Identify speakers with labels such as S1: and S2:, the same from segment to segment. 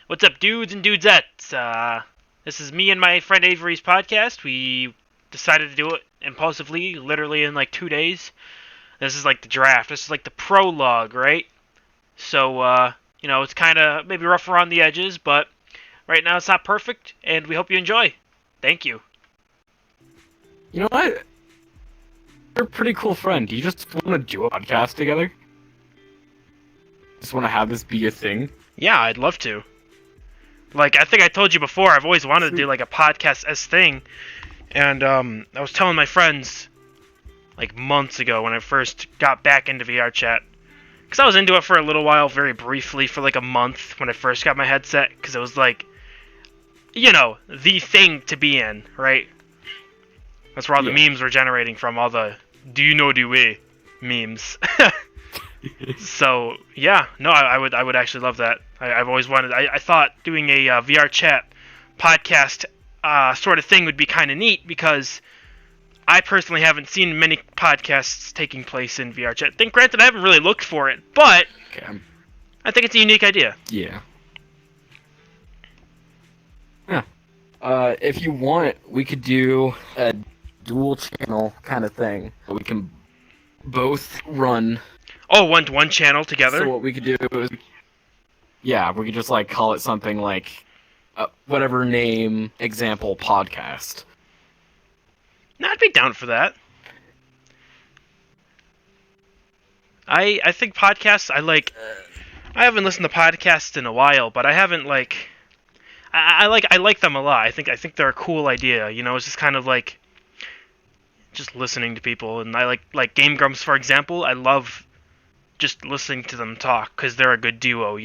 S1: What's up, dudes and dudesettes? This is me and my friend Avery's podcast. We decided to do it impulsively, literally in like 2 days. This is like the draft. This is like the prologue, right? So, it's kind of maybe rough around the edges, but right now it's not perfect, and we hope you enjoy. Thank you.
S2: You know what? You're a pretty cool friend. Do you just want to do a podcast together? Just want to have this be a thing?
S1: Yeah, I'd love to. Like, I think I told you before, I've always wanted to do like a podcast-esque thing, and I was telling my friends like months ago when I first got back into VRchat, because I was into it for a little while, very briefly, for like a month when I first got my headset, because it was like, the thing to be in, right? That's where all the memes were generating from, all the "do you know the way" memes. So yeah, no, I would actually love that. I've always wanted. I thought doing a VRchat podcast sort of thing would be kind of neat, because I personally haven't seen many podcasts taking place in VRchat. Granted, I haven't really looked for it, but
S2: Okay.
S1: I think it's a unique idea.
S2: Yeah. Yeah. If you want, we could do a dual channel kind of thing. We can both run.
S1: Oh, one channel together.
S2: So what we could do is, we could just like call it something like whatever name, example, podcast.
S1: I'd be down for that. I think podcasts, I haven't listened to podcasts in a while, but I haven't I like them a lot. I think they're a cool idea. It's just kind of like just listening to people, and I like Game Grumps, for example. I love just listening to them talk, because they're a good duo, I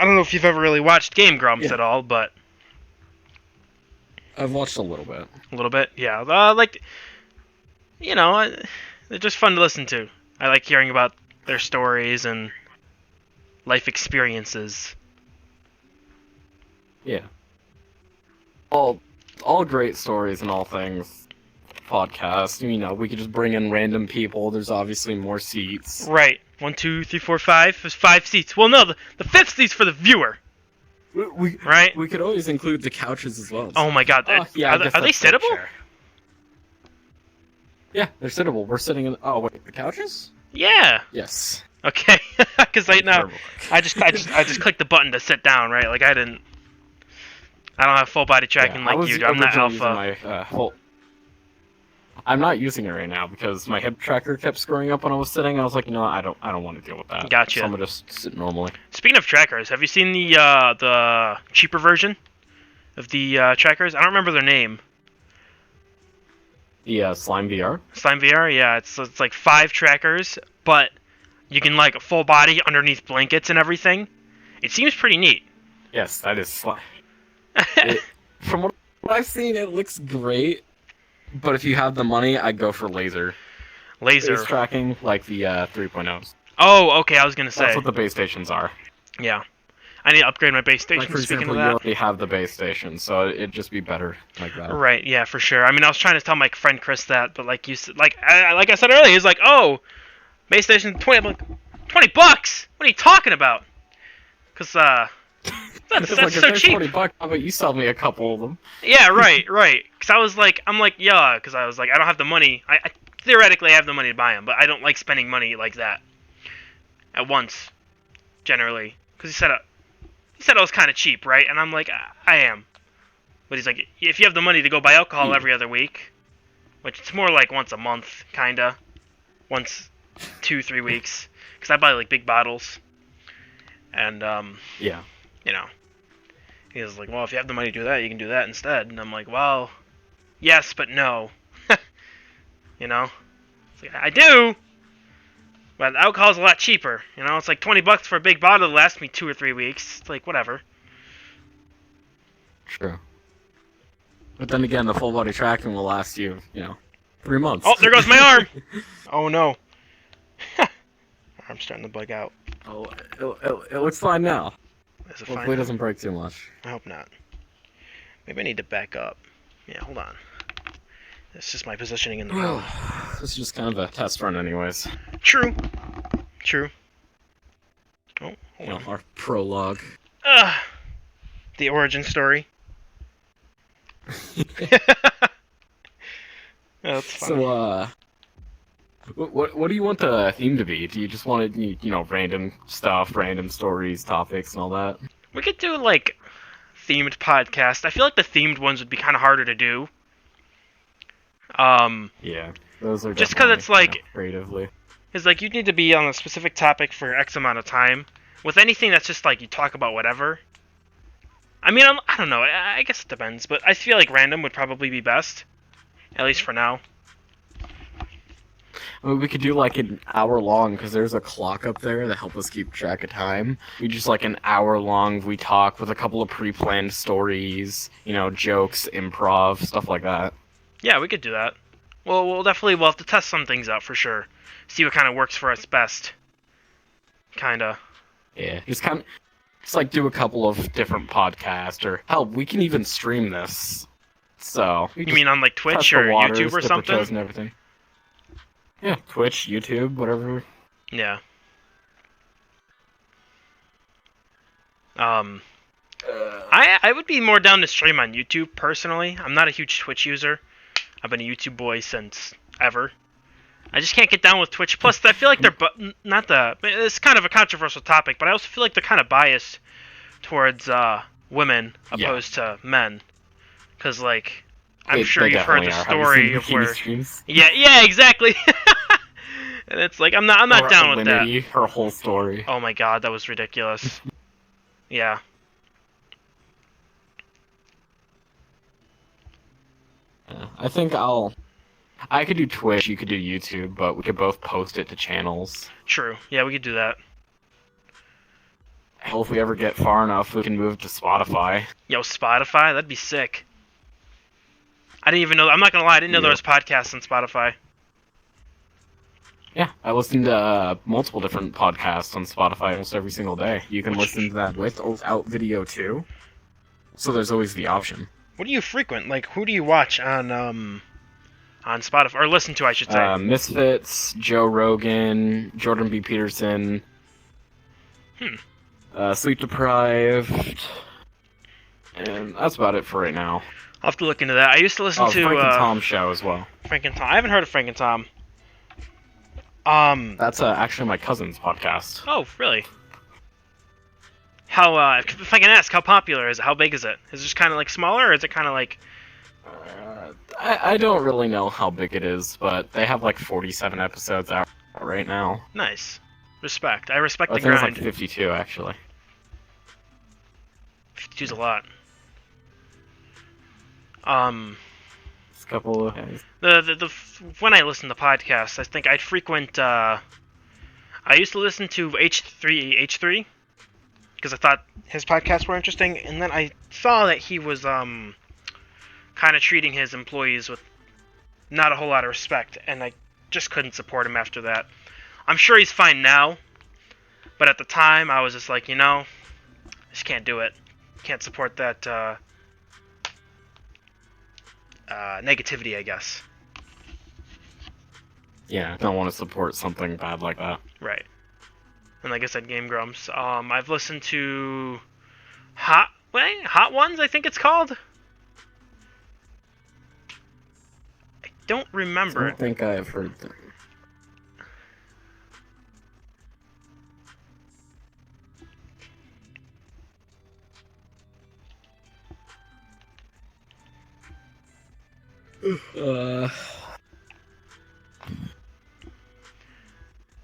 S1: don't know if you've ever really watched Game Grumps at all, but
S2: I've watched a little bit.
S1: a little bit, yeah. They're just fun to listen to. I like hearing about their stories and life experiences.
S2: Yeah. All great stories and all things. Podcast. We could just bring in random people. There's obviously more seats.
S1: Right. 1, 2, 3, 4, 5. There's 5 seats. Well, no, the fifth seat's for the viewer. Right?
S2: We could always include the couches as well.
S1: Oh my god. Are they sittable?
S2: Sure. Yeah, they're sittable. We're sitting in. Oh wait, the couches?
S1: Yeah.
S2: Yes.
S1: Okay. Because right now, I just clicked the button to sit down. Right. Like I don't have full body tracking like you do. I'm not alpha.
S2: I'm not using it right now because my hip tracker kept screwing up when I was sitting. I was like, I don't want to deal with that.
S1: Gotcha.
S2: So I'm gonna just sit normally.
S1: Speaking of trackers, have you seen the cheaper version of the trackers? I don't remember their name.
S2: The Slime VR.
S1: Slime VR, yeah. It's like 5 trackers, but you can like full body underneath blankets and everything. It seems pretty neat.
S2: Yes, that is slime. From what I've seen, it looks great. But if you have the money, I'd go for laser.
S1: Laser
S2: base tracking, like the 3.0s.
S1: Oh, okay. I was gonna say
S2: that's what the base stations are.
S1: Yeah, I need to upgrade my base station.
S2: Like, for
S1: speaking
S2: example,
S1: of that,
S2: you already have the base station, so it'd just be better like that.
S1: Right? Yeah, for sure. I mean, I was trying to tell my friend Chris that, but like I said earlier, he's like, "Oh, base station 20." I'm like, $20? What are you talking about? Because that's so cheap.
S2: $20, how about you sell me a couple of them?
S1: Yeah, right. Because I'm like, yeah, because I was like, I don't have the money. I theoretically have the money to buy them, but I don't like spending money like that at once, generally. Because he said it was kind of cheap, right? And I'm like, I am. But he's like, if you have the money to go buy alcohol every other week, which it's more like once a month, kinda, once 2-3 weeks, because I buy like big bottles, and
S2: yeah.
S1: He was like, well, if you have the money to do that, you can do that instead. And I'm like, well, yes, but no. It's like, I do, but alcohol's a lot cheaper. It's like $20 for a big bottle that lasts me 2 or 3 weeks. It's like, whatever.
S2: True. But then again, the full body tracking will last you, 3 months.
S1: Oh, there goes my arm! Oh, no. Arm's starting to bug out.
S2: Oh, it looks fine now.
S1: Is it
S2: Hopefully
S1: fine?
S2: it doesn't break too much.
S1: I hope not. Maybe I need to back up. Yeah, hold on. It's just my positioning in the room.
S2: This is just kind of a test run anyways.
S1: True. Oh,
S2: our prologue.
S1: The origin story. That's funny.
S2: So, what do you want the theme to be? Do you just want it, random stuff, random stories, topics, and all that?
S1: We could do, like, themed podcast. I feel like the themed ones would be kind of harder to do.
S2: Yeah, those are
S1: just because it's like
S2: creatively.
S1: It's like you need to be on a specific topic for X amount of time. With anything that's just like you talk about whatever. I mean, I don't know. I guess it depends, but I feel like random would probably be best, at least for now.
S2: I mean, we could do like an hour long because there's a clock up there that help us keep track of time. We just like an hour long. We talk with a couple of pre-planned stories, jokes, improv, stuff like that.
S1: Yeah, we could do that. Well, we'll have to test some things out for sure. See what kind of works for us best. Kinda.
S2: Yeah, just like do a couple of different podcasts, or hell, we can even stream this. So
S1: you mean on like Twitch or YouTube or something?
S2: And everything. Yeah, Twitch, YouTube, whatever.
S1: Yeah. I would be more down to stream on YouTube personally. I'm not a huge Twitch user. I've been a YouTube boy since ever. I just can't get down with Twitch. Plus, I feel like they're it's kind of a controversial topic, but I also feel like they're kind of biased towards women opposed to men. Because, like, I'm sure you've heard the story of where... Yeah, exactly. And it's like, I'm not down with that.
S2: Her whole story.
S1: Oh my god, that was ridiculous. Yeah.
S2: I think I could do Twitch, you could do YouTube, but we could both post it to channels.
S1: True. Yeah, we could do that.
S2: Hell, if we ever get far enough, we can move to Spotify.
S1: Yo, Spotify? That'd be sick. I didn't even know... I'm not gonna lie, I didn't know there was podcasts on Spotify.
S2: Yeah, I listen to multiple different podcasts on Spotify almost every single day. You can listen to that with or without video, too. So there's always the option.
S1: What do you frequent? Like, who do you watch on Spotify, or listen to, I should say?
S2: Misfits, Joe Rogan, Jordan B. Peterson, Sleep Deprived, and that's about it for right now.
S1: I'll have to look into that. I used to listen to
S2: Frank and Tom show as well.
S1: Frank and Tom. I haven't heard of Frank and Tom.
S2: That's actually my cousin's podcast.
S1: Oh, really? How, if I can ask, how popular is it? How big is it? Is it just kind of, like, smaller, or is it kind of, like...
S2: I don't really know how big it is, but they have, like, 47 episodes out right now.
S1: Nice. Respect. I respect the
S2: grind. I think
S1: grind.
S2: it's like 52, actually.
S1: 52's a lot.
S2: It's a couple of...
S1: When I listen to podcasts, I think I'd frequent, I used to listen to H3, because I thought his podcasts were interesting, and then I saw that he was, kind of treating his employees with not a whole lot of respect, and I just couldn't support him after that. I'm sure he's fine now, but at the time, I was just like, I just can't do it. Can't support that, negativity, I guess.
S2: Yeah, don't want to support something bad like that.
S1: Right. And like I said, Game Grumps. I've listened to Hot Ones, I think it's called. I don't remember.
S2: I don't think I have heard them.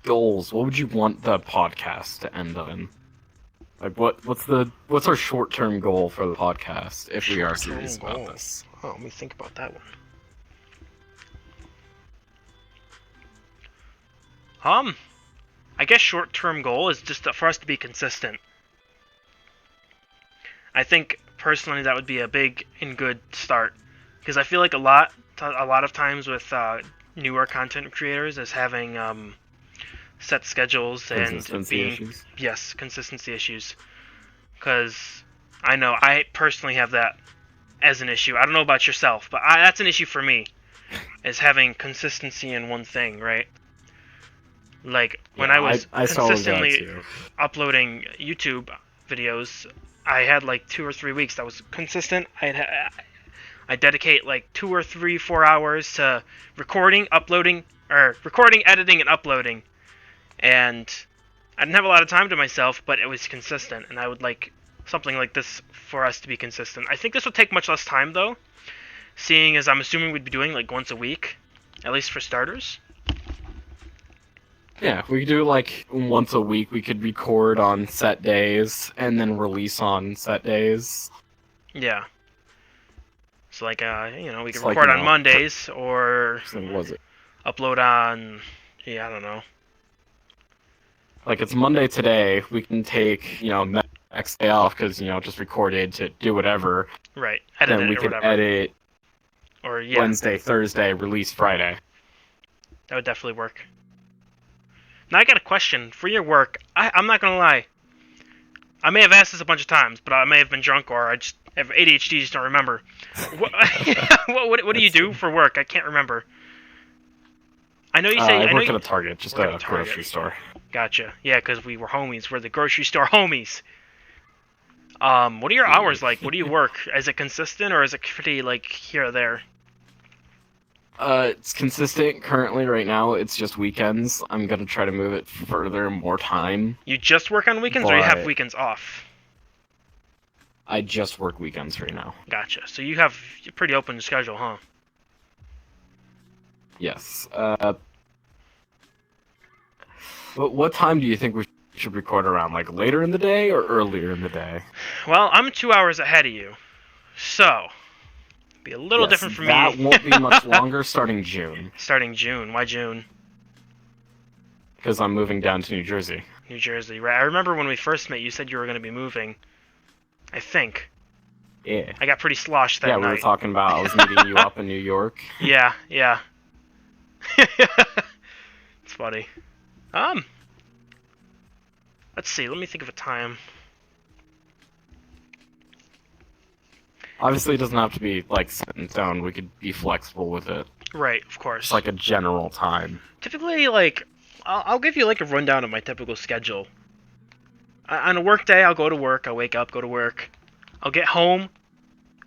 S2: Goals. What would you want the podcast to end in? Like, what's our short-term goal for the podcast if we are serious about this?
S1: Oh, let me think about that one. I guess short-term goal is just for us to be consistent. I think personally that would be a big and good start, because I feel like a lot of times with newer content creators is having set schedules and consistency issues. Because I know I personally have that as an issue. I don't know about yourself, but that's an issue for me, is having consistency in one thing, right? Like when
S2: Yeah,
S1: I was
S2: I saw that
S1: consistently
S2: too.
S1: uploading YouTube videos, I had like 2 or 3 weeks that was consistent. I dedicate like 2 or 3, 4 hours to recording, uploading, or recording, editing, and uploading. And I didn't have a lot of time to myself, but it was consistent, and I would like something like this for us to be consistent. I think this would take much less time though, seeing as I'm assuming we'd be doing like once a week, at least for starters.
S2: Yeah, we could do like once a week. We could record on set days and then release on set days.
S1: Yeah. So like we could
S2: It's like,
S1: record on Mondays or
S2: what was it?
S1: upload on I don't know.
S2: Like it's Monday today. We can take next day off because just recorded to do whatever.
S1: Right. Edit
S2: Then
S1: it
S2: we
S1: or
S2: could
S1: whatever.
S2: edit
S1: Or yeah.
S2: Wednesday, Thursday, release Friday.
S1: That would definitely work. Now I got a question for your work. I'm not gonna lie. I may have asked this a bunch of times, but I may have been drunk or I just have ADHD, just don't remember. What do you do for work? I can't remember. I know you say
S2: I work at a Target, just a grocery store.
S1: Gotcha. Yeah, because we were homies. We're the grocery store homies. What are your hours like? What do you work? Is it consistent or is it pretty like here or there?
S2: It's consistent currently right now. It's just weekends. I'm gonna try to move it further, more time.
S1: You just work on weekends, or you have weekends off?
S2: I just work weekends right now.
S1: Gotcha. So you have a pretty open schedule, huh?
S2: Yes. What time do you think we should record around? Like later in the day or earlier in the day?
S1: Well, I'm 2 hours ahead of you, so be a little different for me.
S2: That won't be much longer. Starting June.
S1: Starting June. Why June?
S2: Because I'm moving down to New Jersey.
S1: New Jersey, right? I remember when we first met, you said you were going to be moving. I think.
S2: Yeah.
S1: I got pretty sloshed that night.
S2: Yeah, we were talking about I was meeting you up in New York.
S1: Yeah. It's funny. Let's see. Let me think of a time.
S2: Obviously, it doesn't have to be like set in stone. We could be flexible with it.
S1: Right, of course.
S2: It's like a general time.
S1: Typically, like, I'll give you like a rundown of my typical schedule. On a work day, I'll go to work. I'll wake up, go to work. I'll get home,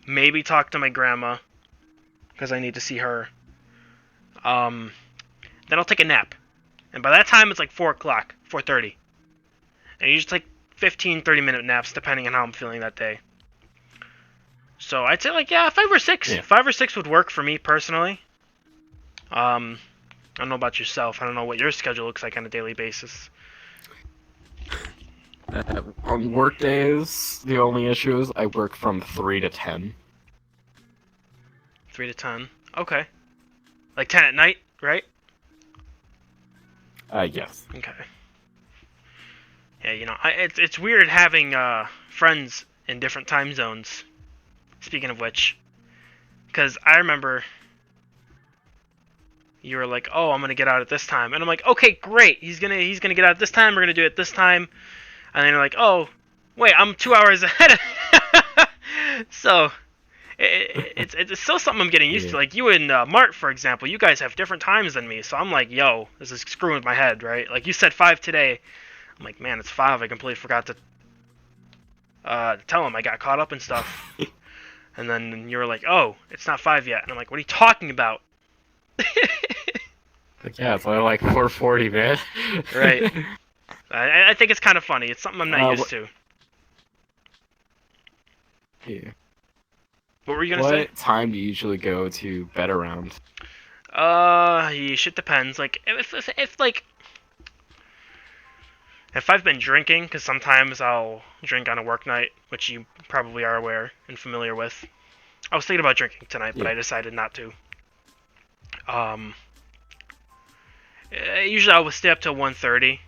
S1: maybe talk to my grandma, because I need to see her. Then I'll take a nap. And by that time, it's like 4 o'clock, 4:30. And you just take 15, 30-minute naps, depending on how I'm feeling that day. So I'd say, like, 5 or 6.
S2: Yeah.
S1: 5 or 6 would work for me, personally. I don't know about yourself. I don't know what your schedule looks like on a daily basis.
S2: On work days, the only issue is I work from 3 to 10.
S1: 3 to 10. Okay. Like 10 at night, right?
S2: Yes.
S1: Okay. Yeah, it's weird having friends in different time zones. Speaking of which, because I remember you were like, "Oh, I'm gonna get out at this time," and I'm like, "Okay, great. He's gonna get out at this time. We're gonna do it this time," and then you're like, "Oh, wait, I'm 2 hours ahead." So it's still something I'm getting used to. Like you and Mart, for example, you guys have different times than me, so I'm like, "Yo, this is screwing with my head," right? Like you said 5 today. I'm like, man, it's 5. I completely forgot to tell him I got caught up and stuff. And then you were like, oh, it's not 5 yet. And I'm like, what are you talking about?
S2: Yeah, it's only like 4:40, man.
S1: Right. I think it's kind of funny. It's something I'm not used to.
S2: Yeah.
S1: What were you going to say?
S2: What time do you usually go to bed around?
S1: Shit depends. Like, if I've been drinking, because sometimes I'll drink on a work night, which you probably are aware and familiar with. I was thinking about drinking tonight, but I decided not to. Usually I will stay up till 1:30,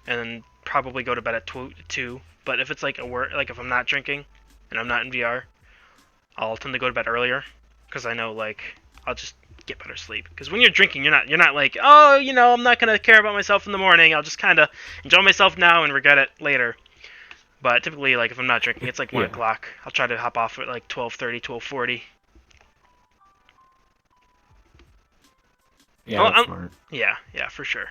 S1: and then probably go to bed at 2. But if it's like if I'm not drinking and I'm not in VR, I'll tend to go to bed earlier, because I know like I'll just get better sleep. Because when you're drinking, you're not like, oh, I'm not gonna care about myself in the morning. I'll just kind of enjoy myself now and regret it later. But typically, like if I'm not drinking, it's like 1 o'clock. I'll try to hop off at like 12:30, 12:40.
S2: Yeah, that's smart.
S1: Yeah, for sure.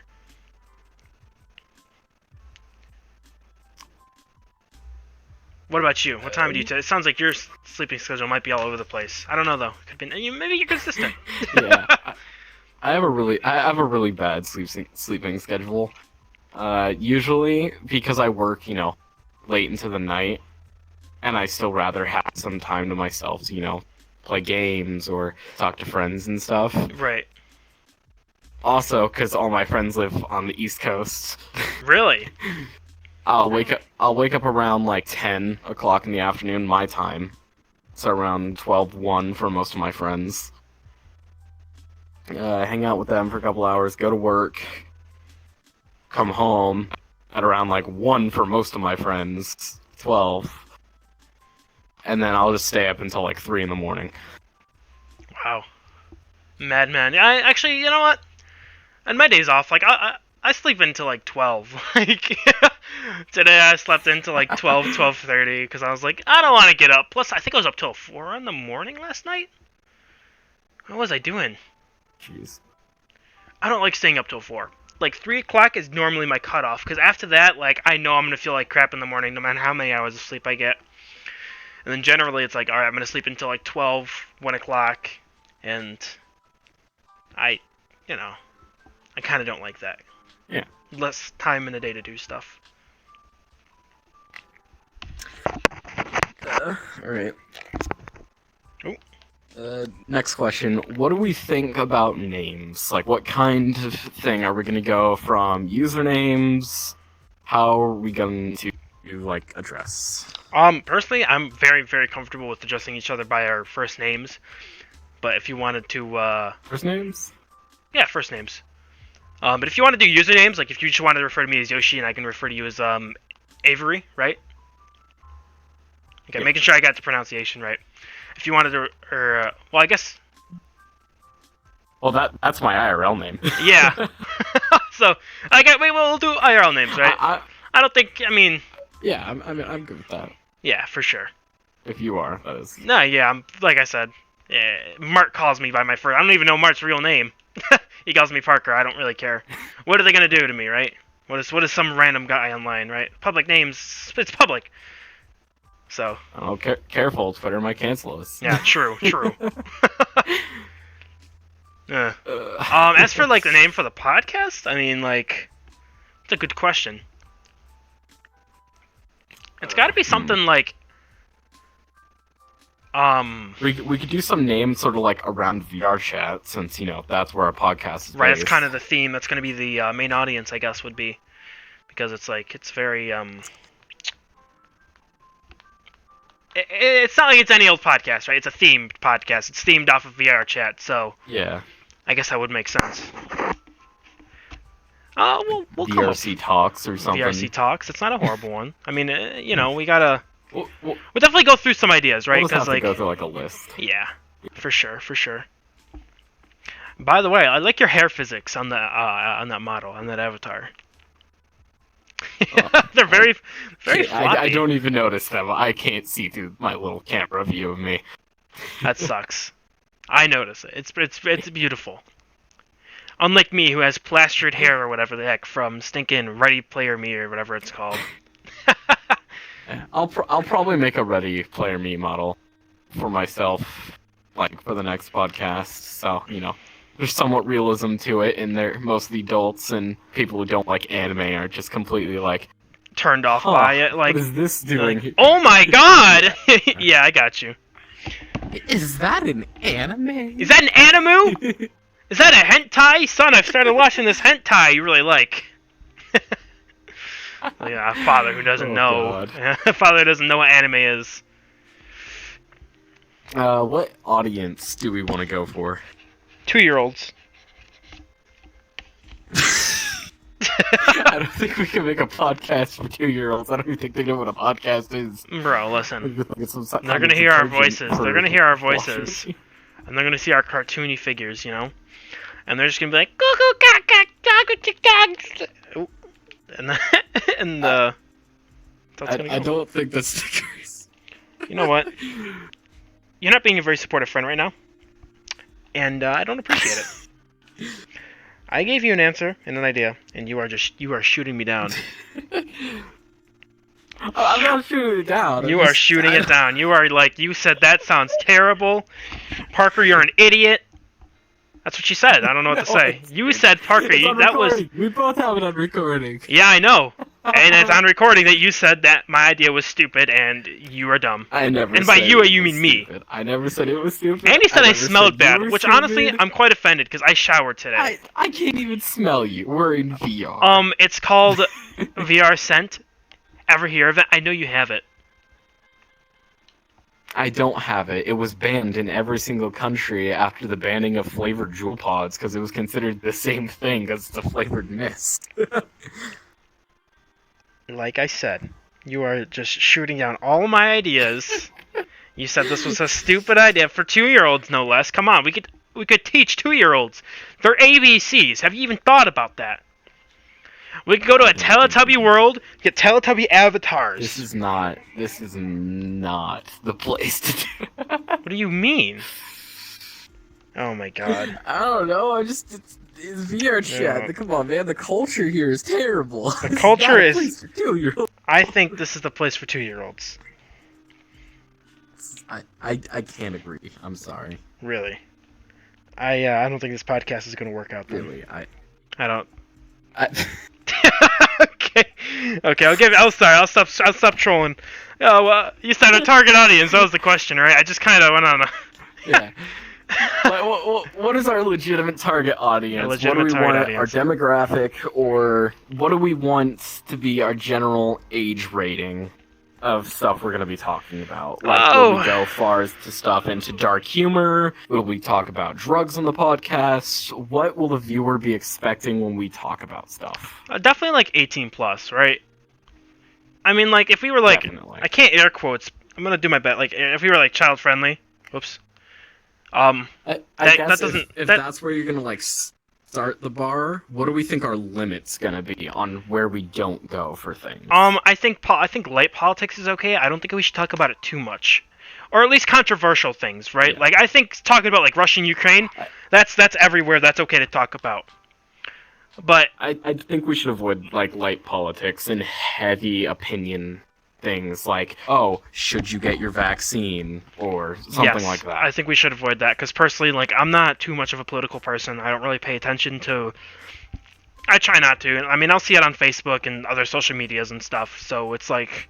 S1: What about you? What time do you? It sounds like your sleeping schedule might be all over the place. I don't know though. Could be. Maybe you're consistent.
S2: Yeah, I have a really bad sleeping schedule. Usually because I work, late into the night, and I still rather have some time to myself to, play games or talk to friends and stuff.
S1: Right.
S2: Also, because all my friends live on the East Coast.
S1: Really?
S2: I'll wake up around like 10 o'clock in the afternoon, my time. So around 12:01 for most of my friends. Hang out with them for a couple hours, go to work, come home at around like 1 for most of my friends, 12. And then I'll just stay up until like 3 in the morning.
S1: Wow. Madman. I actually, you know what? On my days off, like I sleep until like 12. Like today I slept until like 12, 12:30 because I was like, I don't want to get up. Plus, I think I was up till 4 in the morning last night. What was I doing?
S2: Jeez.
S1: I don't like staying up till 4. Like 3 o'clock is normally my cutoff because after that, like I know I'm gonna feel like crap in the morning no matter how many hours of sleep I get. And then generally it's like, all right, I'm gonna sleep until like 12, 1 o'clock, and I kind of don't like that.
S2: Yeah.
S1: Less time in a day to do stuff.
S2: Alright.
S1: Oh.
S2: Next question. What do we think about names? Like, what kind of thing? Are we going to go from usernames? How are we going to, address?
S1: Personally, I'm very, very comfortable with addressing each other by our first names. But if you wanted to,
S2: First names?
S1: Yeah, first names. But if you want to do usernames, like if you just wanted to refer to me as Yoshi and I can refer to you as, Avry, right? Okay,
S2: Yeah.
S1: making sure I got the pronunciation right. If you wanted to, well, I guess...
S2: Well, that's my IRL name.
S1: Yeah. So, we'll do IRL names, right? I don't think,
S2: Yeah, I'm good with that.
S1: Yeah, for sure.
S2: If you are, that is.
S1: No, yeah, like I said, Mark calls me by my first... I don't even know Mark's real name. He calls me Parker, I don't really care. What are they gonna do to me, right? What is some random guy online, right? Public names, it's public. So.
S2: Oh, careful, Twitter might cancel us.
S1: Yeah, true. As for, the name for the podcast, it's a good question. It's gotta be something like...
S2: We could do some names sort of around VRchat, since that's where our podcast is
S1: right,
S2: based.
S1: it's kind of the theme. That's going to be the main audience, I guess, would be, because it's very it's not like it's any old podcast, right? It's a themed podcast. It's themed off of VRchat, so
S2: yeah,
S1: I guess that would make sense. We'll come up.
S2: VRC Talks or something.
S1: VRC Talks. It's not a horrible one. We gotta.
S2: We'll
S1: definitely go through some ideas, right?
S2: We'll just have to go through a list.
S1: Yeah, for sure. By the way, I like your hair physics on that model, on that avatar. They're very floppy.
S2: I don't even notice them. I can't see through my little camera view of me.
S1: That sucks. I notice it. It's beautiful. Unlike me, who has plastered hair or whatever the heck from stinking Ready Player Me or whatever it's called.
S2: I'll probably make a Ready Player Me model for myself, for the next podcast. So there's somewhat realism to it, and most of the adults and people who don't like anime are just completely
S1: turned off by it.
S2: What is this doing?
S1: Oh my god! Yeah, I got you.
S2: Is that an anime?
S1: Is that an animu? Is that a hentai? Son, I've started watching this hentai you really like. Yeah, a father who doesn't know. A father who doesn't know what anime is.
S2: What audience do we want to go for?
S1: 2-year-olds.
S2: I don't think we can make a podcast for 2-year-olds. I don't even think they know what a podcast is.
S1: Bro, listen. They're gonna hear our voices. They're gonna hear our voices. And they're gonna see our cartoony figures, And they're just gonna be like, "Cuckoo, cack, cack, dog, and
S2: I don't think that's the case.
S1: You know what? You're not being a very supportive friend right now, and I don't appreciate it. I gave you an answer and an idea, and you are shooting me down.
S2: I'm not shooting it down.
S1: You are shooting it down. You are like, you said that sounds terrible. Parker, you're an idiot. That's what you said. I don't know what to say. You said, Parker, that was...
S2: We both have it on recording.
S1: Yeah, I know. And it's on recording that you said that my idea was stupid and you are dumb.
S2: I never
S1: And by
S2: said
S1: you,
S2: it
S1: you
S2: was
S1: mean me.
S2: stupid. I never said it was stupid.
S1: And he said I
S2: never
S1: smelled
S2: said
S1: bad,
S2: you were
S1: which honestly,
S2: stupid.
S1: I'm quite offended because I showered today.
S2: I can't even smell you. We're in VR.
S1: It's called VRchat. Ever hear of it? I know you have it.
S2: I don't have it. It was banned in every single country after the banning of flavored Juul pods because it was considered the same thing because it's a flavored mist.
S1: Like I said, you are just shooting down all my ideas. You said this was a stupid idea for 2-year-olds, no less. Come on, we could teach 2-year-olds. They're ABCs. Have you even thought about that? We could go to a Teletubby world, get Teletubby avatars.
S2: This is not the place to do it.
S1: What do you mean? Oh my god.
S2: I don't know. It's VRchat.
S1: Yeah.
S2: Come on, man. The culture here is terrible.
S1: The culture is...
S2: Place for 2-year-olds.
S1: I think this is the place for 2-year-olds.
S2: I can't agree. I'm sorry.
S1: Really. I don't think this podcast is going to work out then.
S2: Really,
S1: I don't. Okay. I'll stop trolling. Oh, you said a target audience. That was the question, right? I just kind of went on a...
S2: Yeah. What is our legitimate target audience? What do we want our demographic, or what do we want to be our general age rating of stuff we're going to be talking about? Like, will we go far as to stuff into dark humor? Will we talk about drugs on the podcast? What will the viewer be expecting when we talk about stuff?
S1: Definitely like 18 plus, right? I mean, like, if we were like...
S2: Definitely.
S1: I can't air quotes. I'm going to do my best. Like, if we were like child friendly... Whoops.
S2: I guess if
S1: that-
S2: that's where you're gonna like start the bar, what do we think our limit's gonna be on where we don't go for things?
S1: I think light politics is okay. I don't think we should talk about it too much, or at least controversial things, right?
S2: Yeah.
S1: Like I think talking about like Russia and Ukraine, that's everywhere. That's okay to talk about. But
S2: I think we should avoid like light politics and heavy opinion things like, oh, should you get your vaccine or something like that.
S1: I think we should avoid that because personally, like, I'm not too much of a political person. I don't really pay attention to. I try not to. I mean, I'll see it on Facebook and other social medias and stuff. So it's like.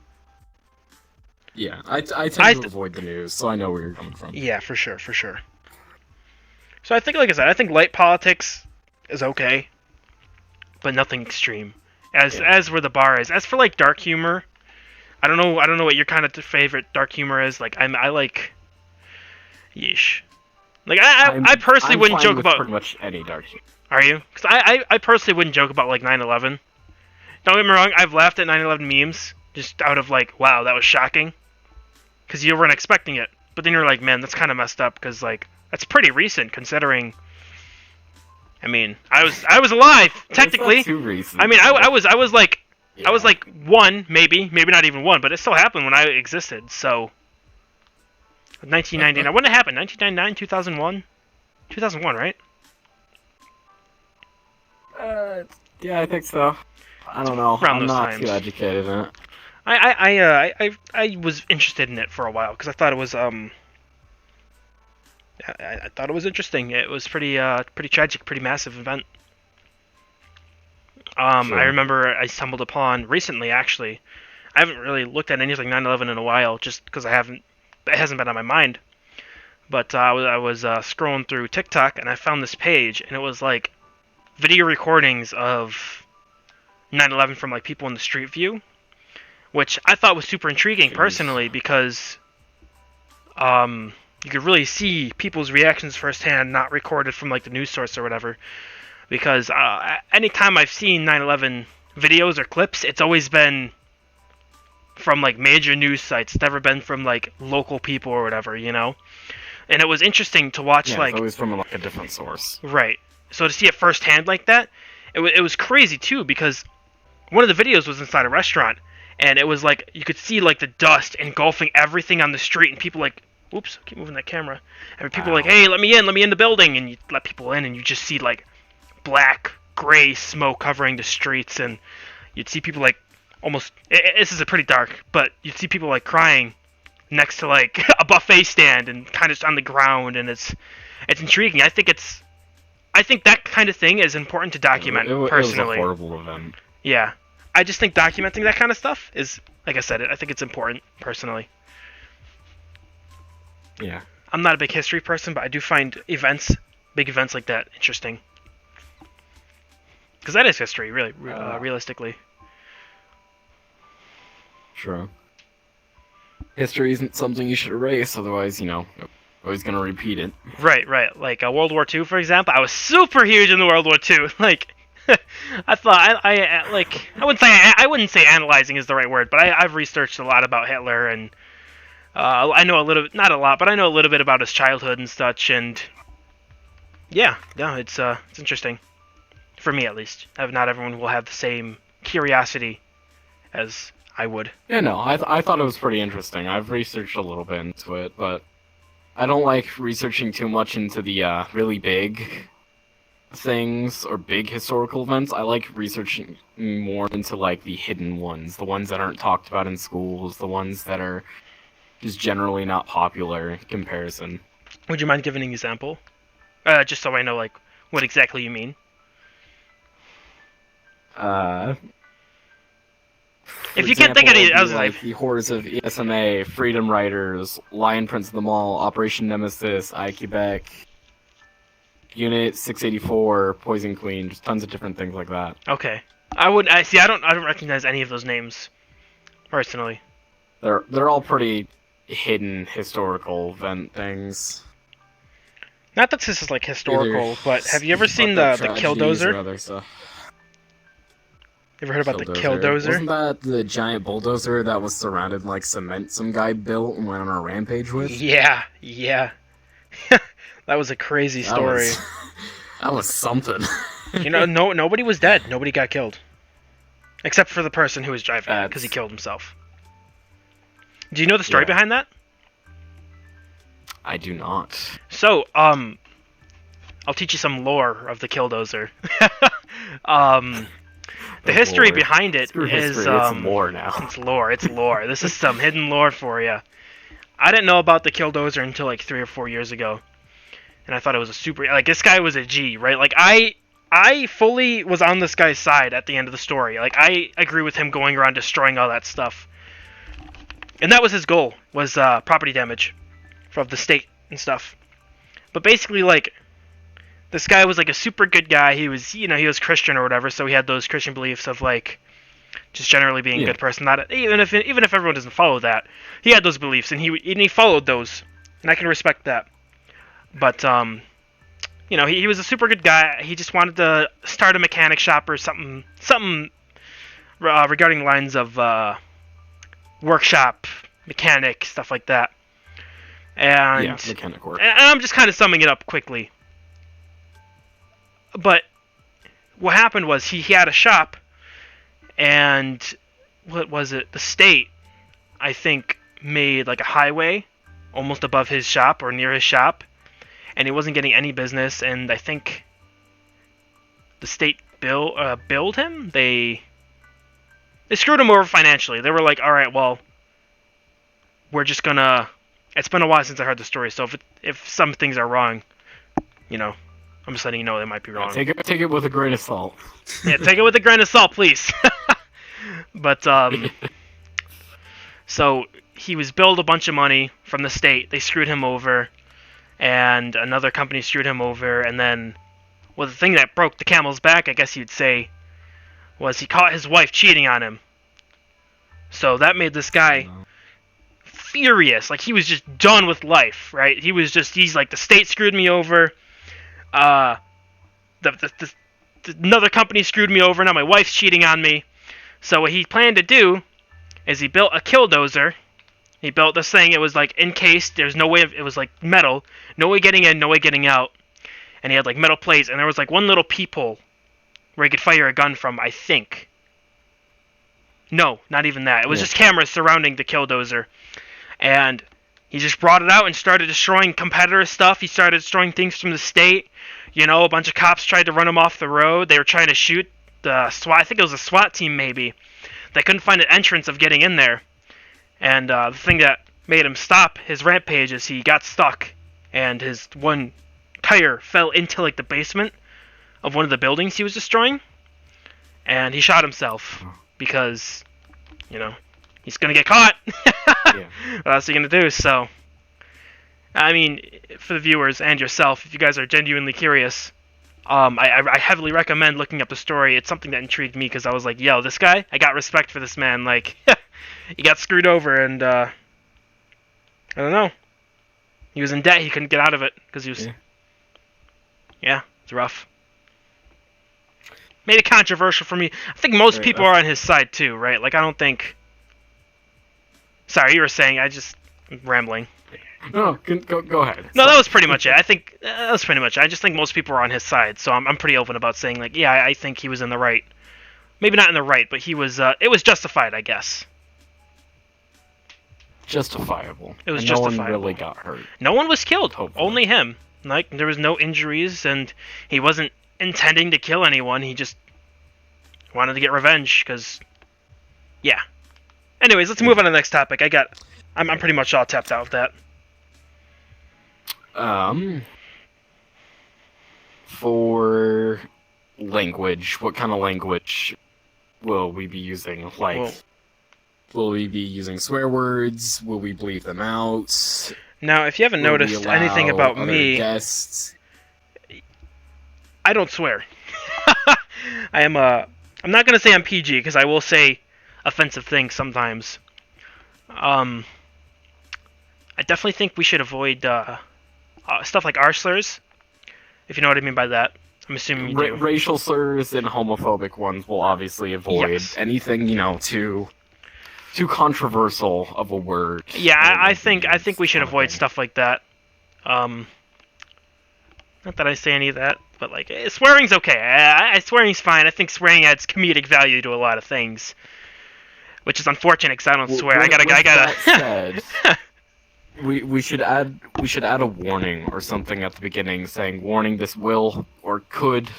S2: Yeah, I tend to avoid the news, so I know where you're coming from.
S1: Yeah, for sure. So I think, like I said, I think light politics is okay, but nothing extreme. As where the bar is. As for like dark humor. I don't know what your kind of favorite dark humor is. Like I like, yeesh. Like I personally wouldn't joke about
S2: pretty much any dark humor.
S1: Are you? Because I personally wouldn't joke about like 9/11. Don't get me wrong. I've laughed at 9/11 memes just out of like, wow, that was shocking. Because you weren't expecting it, but then you're like, man, that's kind of messed up. Because like that's pretty recent considering. I mean, I was alive technically.
S2: It's not too recent.
S1: I mean, I was like.
S2: Yeah.
S1: I was like 1, maybe not even 1, but it still happened when I existed, so... 1999, when did it happen? 1999, 2001? 2001, right?
S2: Yeah, I think so. I don't know.
S1: Around
S2: I'm
S1: those
S2: not
S1: times.
S2: too educated in it.
S1: I was interested in it for a while, because I thought it was, I thought it was interesting. It was pretty tragic, pretty massive event.
S2: Sure.
S1: I remember I stumbled upon recently, actually. I haven't really looked at anything 9/11 in a while, just because it hasn't been on my mind. But I was scrolling through TikTok, and I found this page, and it was like video recordings of 9/11 from like people in the street view, which I thought was super intriguing personally because you could really see people's reactions firsthand, not recorded from like the news source or whatever. Because anytime I've seen 9/11 videos or clips, it's always been from like major news sites. It's never been from like local people or whatever, you know. And it was interesting to watch like
S2: it's always from like a different source.
S1: Right. So to see it firsthand like that, it was crazy too because one of the videos was inside a restaurant, and it was like you could see like the dust engulfing everything on the street, and people like, oops, I keep moving that camera. And people like, hey, let me in the building, and you let people in, and you just see like black, gray smoke covering the streets, and you'd see people like almost. This is a pretty dark, but you'd see people like crying next to like a buffet stand and kind of on the ground, and it's intriguing. I think that kind of thing is important to document personally.
S2: It was a horrible event.
S1: Yeah, I just think documenting that kind of stuff is, like I said, I think it's important personally.
S2: Yeah.
S1: I'm not a big history person, but I do find big events like that, interesting. Because that is history, really, realistically.
S2: True. History isn't something you should erase, otherwise, you're always gonna repeat it.
S1: Right. Like World War II, for example. I was super huge in the World War II. Like, I thought I wouldn't say analyzing is the right word, but I've researched a lot about Hitler, and I know a little, not a lot, but I know a little bit about his childhood and such, and yeah, it's interesting, for me at least. Not everyone will have the same curiosity as I would.
S2: Yeah, no, I thought it was pretty interesting. I've researched a little bit into it, but I don't like researching too much into the really big things or big historical events. I like researching more into like the hidden ones, the ones that aren't talked about in schools, the ones that are just generally not popular in comparison.
S1: Would you mind giving an example? Just so I know like what exactly you mean. If you can't think of any, I was
S2: like the hordes of ESMA, Freedom Riders, Lion Prince of the Mall, Operation Nemesis, Quebec, Unit 684, Poison Queen, just tons of different things like that.
S1: Okay, I don't recognize any of those names, personally.
S2: They're all pretty hidden historical event things.
S1: Not that this is like historical, but have you ever seen the Killdozer?
S2: Other stuff.
S1: You ever heard about the Killdozer?
S2: Wasn't that the giant bulldozer that was surrounded in like cement some guy built and went on a rampage with?
S1: Yeah. That was a crazy story.
S2: That was something.
S1: Nobody was dead. Nobody got killed. Except for the person who was driving it, because he killed himself. Do you know the story behind that?
S2: I do not.
S1: So, I'll teach you some lore of the Killdozer. The history behind it is
S2: it's lore now.
S1: It's lore. This is some hidden lore for you. I didn't know about the Killdozer until like 3 or 4 years ago, and I thought it was a super, like, this guy was a G, right? Like, I fully was on this guy's side at the end of the story. Like, I agree with him going around destroying all that stuff, and that was his goal, was property damage from the state and stuff. But basically, like, this guy was like a super good guy. He was, he was Christian or whatever, so he had those Christian beliefs of like just generally being a good person. Not even if everyone doesn't follow that, he had those beliefs and he followed those, and I can respect that. But he was a super good guy. He just wanted to start a mechanic shop or something regarding the lines of workshop, mechanic, stuff like that. And
S2: mechanic work.
S1: And I'm just kind of summing it up quickly. But what happened was he had a shop, and what was it? The state, I think, made like a highway almost above his shop or near his shop, and he wasn't getting any business. And I think the state billed him. They screwed him over financially. They were like, all right, well, we're just gonna. It's been a while since I heard the story, so if some things are wrong, I'm just letting you know they might be wrong.
S2: Take it with a grain of salt.
S1: Yeah, take it with a grain of salt, please. But, so he was billed a bunch of money from the state. They screwed him over, and another company screwed him over, and then, well, the thing that broke the camel's back, I guess you'd say, was he caught his wife cheating on him. So that made this guy furious. Like, he was just done with life, right? He's like, the state screwed me over. Another company screwed me over. Now my wife's cheating on me. So what he planned to do is he built a Killdozer. He built this thing. It was like encased. There's no way it was like metal. No way getting in, no way getting out. And he had like metal plates. And there was like one little peephole where he could fire a gun from, I think. No, not even that. It was just cameras surrounding the Killdozer. And he just brought it out and started destroying competitor stuff. He started destroying things from the state. A bunch of cops tried to run him off the road. They were trying to shoot the SWAT. I think it was a SWAT team, maybe. they couldn't find an entrance of getting in there. And the thing that made him stop his rampage is he got stuck, and his one tire fell into like the basement of one of the buildings he was destroying, and he shot himself because, you know, he's gonna get caught.
S2: Yeah.
S1: What else are you gonna do? So, I mean, for the viewers and yourself, if you guys are genuinely curious, I heavily recommend looking up the story. It's something that intrigued me because I was like, yo, this guy, I got respect for this man. Like, he got screwed over, and I don't know. He was in debt. He couldn't get out of it because he was. Yeah, it's rough. Made it controversial for me. I think most people are on his side too, right? Like, I don't think. Sorry, you were saying. I'm rambling.
S2: No, go ahead.
S1: No, that was pretty much it. I think that was pretty much it. I just think most people are on his side, so I'm pretty open about saying, like, yeah, I think he was in the right. Maybe not in the right, but he was. It was justified, I guess.
S2: Justifiable.
S1: It was
S2: and
S1: justifiable.
S2: No one really got hurt.
S1: No one was killed.
S2: Hopefully.
S1: Only him. Like, there was no injuries, and he wasn't intending to kill anyone. He just wanted to get revenge, because, yeah. Anyways, let's move on to the next topic. I'm pretty much all tapped out of that.
S2: For language, what kind of language will we be using? Like, will we be using swear words? Will we bleep them out?
S1: Now, if you haven't noticed anything about me,
S2: guests?
S1: I don't swear. I'm not gonna say I'm PG because I will say offensive things sometimes. I definitely think we should avoid stuff like R slurs, if you know what I mean by that. I'm assuming you do.
S2: Racial slurs and homophobic ones will obviously avoid.
S1: Yes.
S2: Anything, too controversial of a word.
S1: Yeah, I think we should avoid stuff like that. Not that I say any of that, but like, swearing's okay. Swearing's fine. I think swearing adds comedic value to a lot of things, which is unfortunate because I don't swear. I gotta.
S2: That said, we should add a warning or something at the beginning saying, warning, this will or could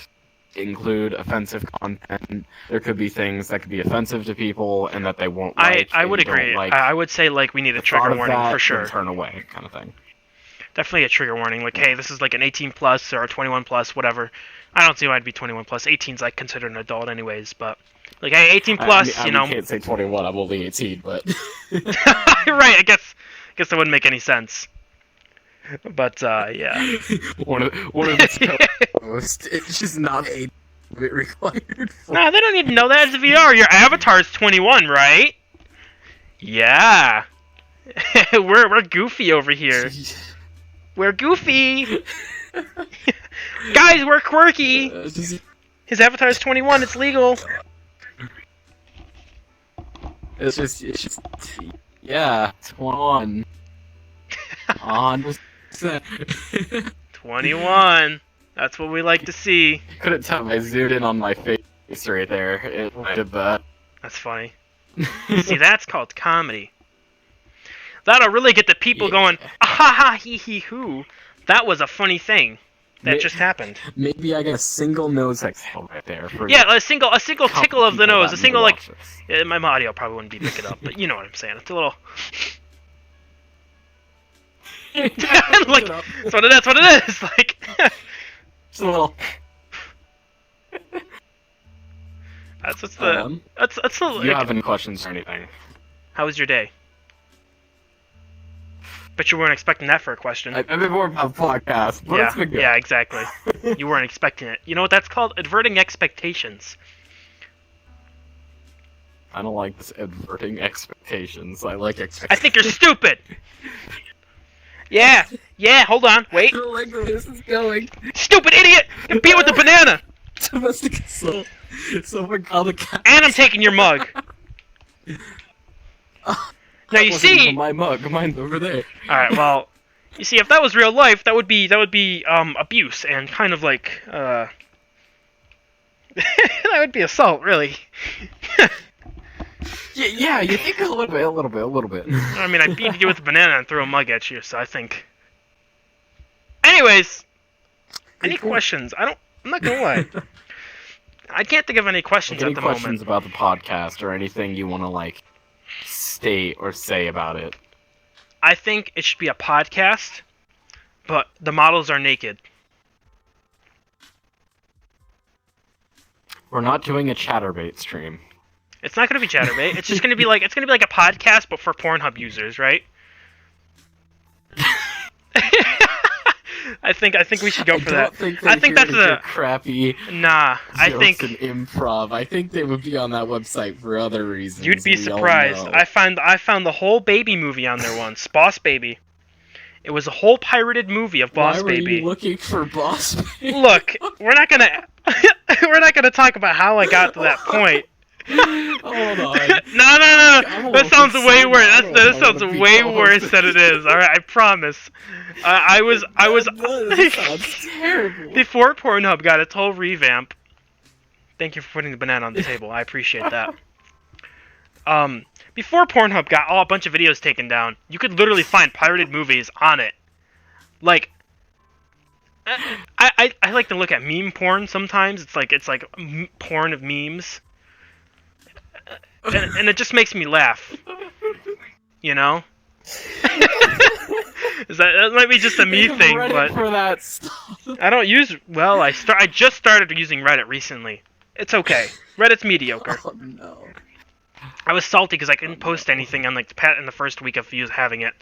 S2: include offensive content. There could be things that could be offensive to people and that they won't like.
S1: I would agree. I would say, like, we need a trigger warning for sure.
S2: Turn away, kind of thing.
S1: Definitely a trigger warning. Like, hey, this is like an 18 plus or a 21 plus, whatever. I don't see why it'd be 21 plus. 18's like considered an adult anyways, but like, hey, 18 plus,
S2: I can't say 21. I'm only 18, but.
S1: Right. I guess that wouldn't make any sense. But yeah.
S2: one of the it's just not a bit required.
S1: Nah, they don't need to know that. It's VR. Your avatar's 21, right? Yeah. we're goofy over here. We're goofy. Guys, we're quirky. His avatar's 21. It's legal.
S2: It's just yeah, 21. 100%.
S1: 21. That's what we like to see.
S2: Couldn't tell. I zoomed in on my face right there. It did that.
S1: That's funny. See, that's called comedy. That'll really get the people going, ah ha ha hee hee hoo. That was a funny thing that just happened.
S2: Maybe I get a single nose exhale right there.
S1: Yeah, a single tickle of the nose. A single, like... my audio probably wouldn't be picking up, but you know what I'm saying. It's a little... like, that's what it is. Like...
S2: Just a little...
S1: That's the... That's the...
S2: Do you have any questions or anything?
S1: How was your day? Bet you weren't expecting that for a question.
S2: I've been more about a podcast, but it's been good.
S1: Yeah, exactly. You weren't expecting it. You know what that's called? Adverting expectations.
S2: I don't like this adverting expectations. I like expectations.
S1: I think you're stupid! Yeah, hold on, wait.
S2: I don't like where this is going.
S1: Stupid idiot! Compete with the banana!
S2: Domestic assault. Someone call the cat.
S1: And I'm taking your mug. Now you see,
S2: my mug, mine's over there.
S1: All right, well, you see, if that was real life, that would be abuse and kind of like that would be assault, really.
S2: yeah, you think a little bit.
S1: I mean, I beat you with a banana and threw a mug at you, so I think. Anyways, any questions? I'm not gonna lie. I can't think of any questions
S2: Any
S1: at the
S2: questions
S1: moment.
S2: about the podcast or anything you want to like state or say about it?
S1: I think it should be a podcast, but the models are naked.
S2: We're not doing a Chatterbait stream.
S1: It's not going to be Chatterbait. It's just going to be like a podcast, but for Pornhub users, right? I think we should go for that. I think that's a
S2: crappy.
S1: Nah, I think
S2: an improv. I think they would be on that website for other reasons.
S1: You'd be surprised. I found the whole Baby movie on there once. Boss Baby. It was a whole pirated movie of Boss Baby.
S2: Why were you looking for Boss Baby?
S1: Look, we're not gonna talk about how I got to that point.
S2: Hold on.
S1: No. That sounds way worse. That sounds way worse than it is. All right, I promise. I was.
S2: That sounds terrible.
S1: Before Pornhub got its whole revamp. Thank you for putting the banana on the table. I appreciate that. Before Pornhub got a bunch of videos taken down, you could literally find pirated movies on it. Like, I like to look at meme porn sometimes. It's like porn of memes. And it just makes me laugh, you know. That might be just a me thing, but
S2: for that stuff.
S1: I don't use. Well, I just started using Reddit recently. It's okay. Reddit's mediocre.
S2: Oh no.
S1: I was salty because I couldn't post anything on in the first week of having it.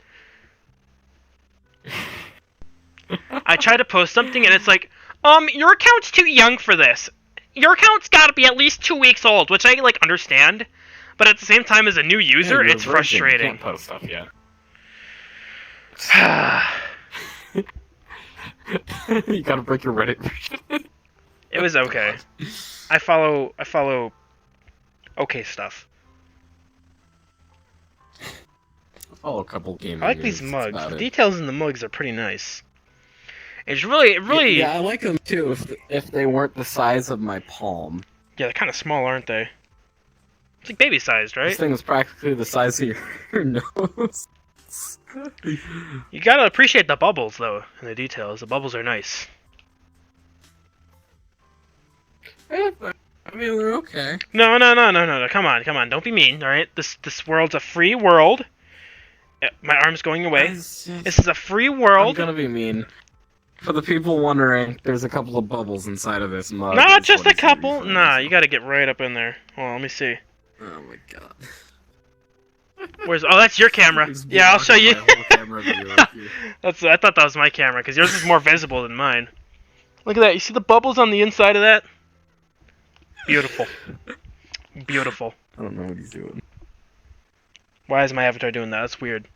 S1: I tried to post something and it's like, your account's too young for this. Your account's got to be at least 2 weeks old, which I understand. But at the same time, as a new user, it's frustrating.
S2: You can't post stuff yet. You gotta break your Reddit version.
S1: It was okay. I follow okay stuff.
S2: I follow a couple gaming.
S1: I like these mugs. The details in the mugs are pretty nice. It's really.
S2: Yeah, I like them too. If they weren't the size of my palm.
S1: Yeah, they're kind of small, aren't they? It's like baby sized, right?
S2: This thing is practically the size of your nose.
S1: You gotta appreciate the bubbles, though, and the details. The bubbles are nice.
S2: I mean, they're okay.
S1: No. Come on. Don't be mean, all right? This world's a free world. My arm's going away. This is a free world.
S2: I'm gonna be mean. For the people wondering, there's a couple of bubbles inside of this mug.
S1: Not just a couple. Nah, you gotta get right up in there. Hold on, let me see.
S2: Oh my god.
S1: That's your camera. Yeah, I'll show you.
S2: Right
S1: I thought that was my camera because yours is more visible than mine. Look at that. You see the bubbles on the inside of that? Beautiful. Beautiful.
S2: I don't know what he's doing.
S1: Why is my avatar doing that? That's weird.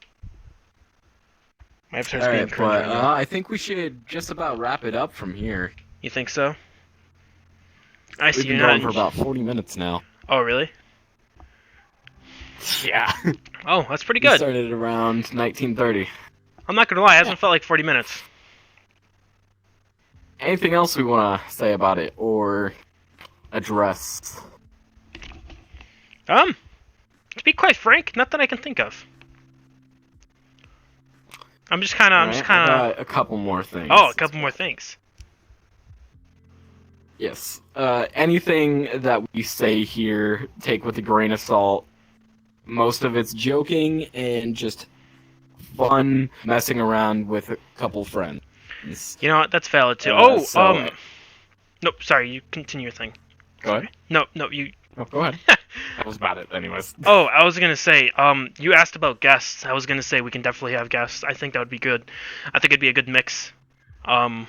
S1: My avatar's being cringy right now.
S2: I think we should just about wrap it up from here.
S1: You think so? I see.
S2: We've been going for about 40 minutes now.
S1: Oh, really?
S2: Yeah.
S1: Oh, that's pretty good.
S2: We started around 1930.
S1: I'm not gonna lie, it hasn't felt like 40 minutes.
S2: Anything else we want to say about it or address?
S1: To be quite frank, not that I can think of. I'm just kind of.
S2: A couple more things.
S1: Oh, a couple more things.
S2: Yes. Anything that we say here, take with a grain of salt. Most of it's joking and just fun messing around with a couple friends.
S1: You know what? That's valid too. Nope. Sorry. You continue your thing.
S2: Go ahead.
S1: No. You.
S2: Oh, go ahead. That was about it, anyways.
S1: Oh, I was gonna say. You asked about guests. I was gonna say we can definitely have guests. I think that would be good. I think it'd be a good mix. Of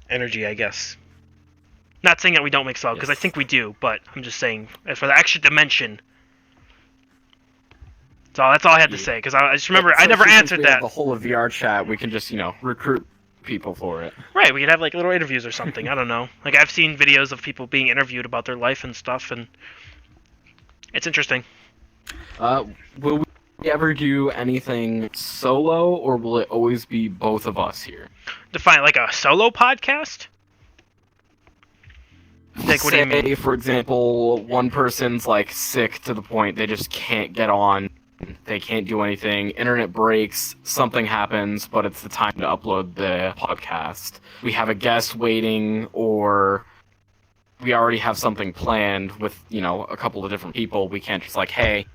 S1: energy, I guess. Not saying that we don't mix well, because I think we do, but I'm just saying, as for the extra dimension. So that's all I had to say, because I just remember I never answered that.
S2: The whole of VRchat, we can just, recruit people for it.
S1: Right, we could have like little interviews or something. I don't know. Like I've seen videos of people being interviewed about their life and stuff, and it's interesting.
S2: Will we ever do anything solo, or will it always be both of us here?
S1: Define like a solo podcast? Like, what do you mean?
S2: For example, one person's like sick to the point they just can't get on they can't do anything, internet breaks, something happens, but it's the time to upload the podcast. We have a guest waiting, or we already have something planned with, a couple of different people. We can't just hey,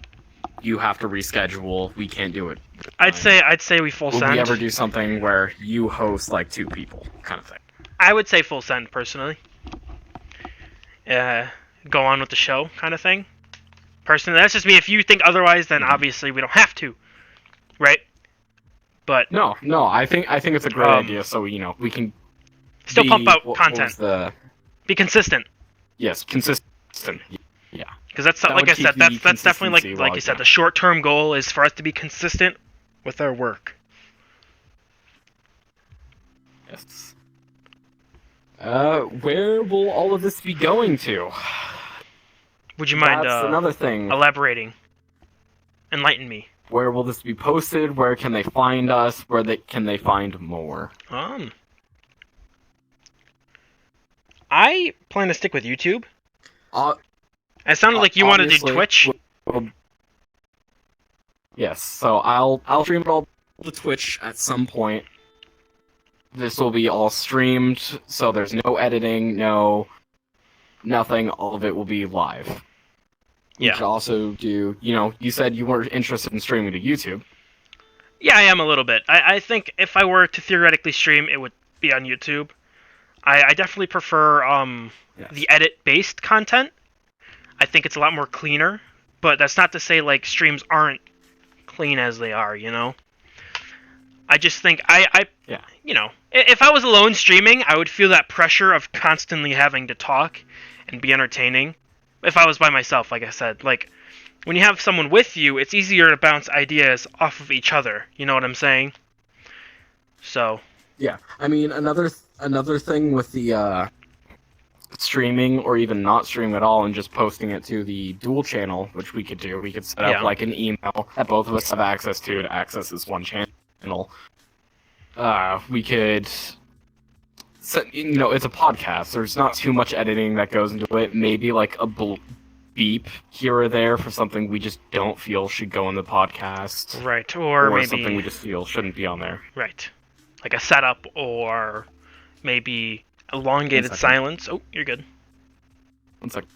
S2: you have to reschedule. We can't do it.
S1: I'd say we full
S2: Will
S1: send.
S2: we ever do something where you host 2 people, kind of thing?
S1: I would say full send personally. Go on with the show, kind of thing. Personally, that's just me. If you think otherwise, then obviously we don't have to, right? But
S2: no, I think it's a great idea. So we can
S1: still pump out content. Be consistent.
S2: Yes, consistent. Yeah.
S1: Because that's like I said, that's definitely like you said. The short-term goal is for us to be consistent with our work.
S2: Yes. Where will all of this be going to?
S1: Would you mind
S2: That's another thing.
S1: Elaborating? Enlighten me.
S2: Where will this be posted? Where can they find us? Can they find more?
S1: I plan to stick with YouTube. It sounded like you wanted to do Twitch.
S2: Yes, so I'll stream it all to Twitch at some point. This will be all streamed, so there's no editing, nothing. All of it will be live.
S1: Yeah.
S2: You could also do, you said you weren't interested in streaming to YouTube.
S1: Yeah, I am a little bit. I think if I were to theoretically stream, it would be on YouTube. I definitely prefer the edit-based content. I think it's a lot more cleaner, but that's not to say streams aren't clean as they are, I just think if I was alone streaming, I would feel that pressure of constantly having to talk and be entertaining. If I was by myself, like I said, when you have someone with you, it's easier to bounce ideas off of each other. You know what I'm saying? So.
S2: Yeah, I mean another thing with the streaming or even not streaming at all and just posting it to the dual channel, which we could do. We could set up an email that both of us have access to access this one channel. We could set, it's a podcast. There's not too much editing that goes into it. Maybe a beep here or there for something we just don't feel should go in the podcast.
S1: Right, or maybe
S2: something we just feel shouldn't be on there.
S1: Right. Like a setup or maybe elongated silence. Oh, you're good.
S2: One second.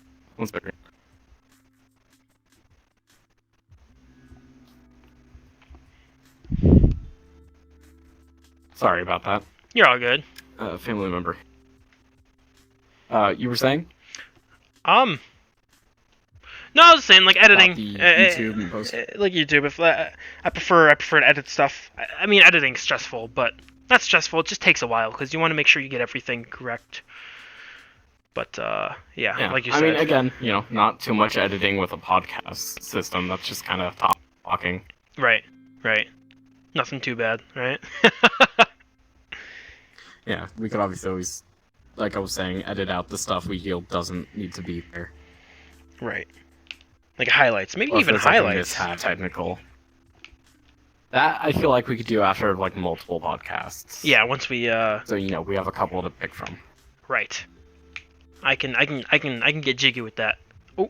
S2: Sorry about that.
S1: You're all good.
S2: Family member. You were saying?
S1: No, I was saying editing.
S2: YouTube and post.
S1: Like YouTube. If I prefer to edit stuff. I mean, editing's stressful, but not stressful. It just takes a while because you want to make sure you get everything correct. But yeah, like you said.
S2: I mean, again, not too much editing with a podcast system. That's just kind of talking.
S1: Right. Nothing too bad, right?
S2: Yeah, we could obviously always, like I was saying, edit out the stuff we feel doesn't need to be there.
S1: Right. Like highlights, maybe
S2: or
S1: even highlights.
S2: Technical. That I feel like we could do after multiple podcasts.
S1: Yeah, once we
S2: So we have a couple to pick from.
S1: Right. I can get jiggy with that. Oh.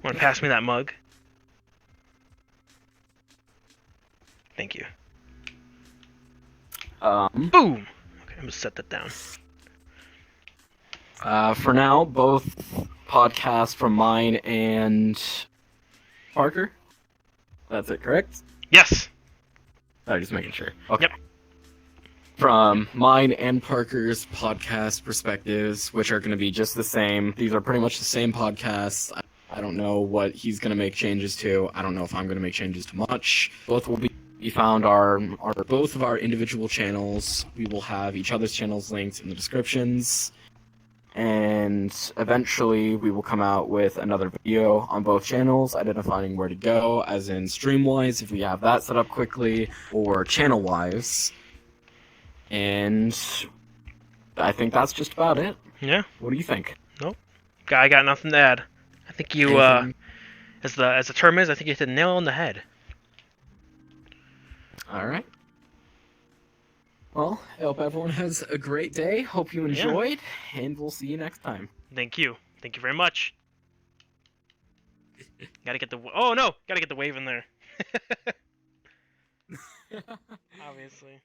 S1: Want to pass me that mug? Thank you. Boom. Okay, I'm gonna set that down.
S2: For now, both podcasts from mine and Parker. That's it, correct?
S1: Yes.
S2: I'm just making sure. Okay.
S1: Yep.
S2: From mine and Parker's podcast perspectives, which are going to be just the same. These are pretty much the same podcasts. I don't know what he's going to make changes to. I don't know if I'm going to make changes to much. Both will be found on both of our individual channels. We will have each other's channels linked in the descriptions. And eventually we will come out with another video on both channels identifying where to go, as in stream-wise, if we have that set up quickly, or channel-wise. And I think that's just about it.
S1: Yeah.
S2: What do you think?
S1: Nope. I got nothing to add. I think you, as the term is, I think you hit the nail on the head.
S2: Alright. Well, I hope everyone has a great day. Hope you enjoyed, and we'll see you next time.
S1: Thank you. Thank you very much. Gotta get the... Oh, no! Gotta get the wave in there. Obviously.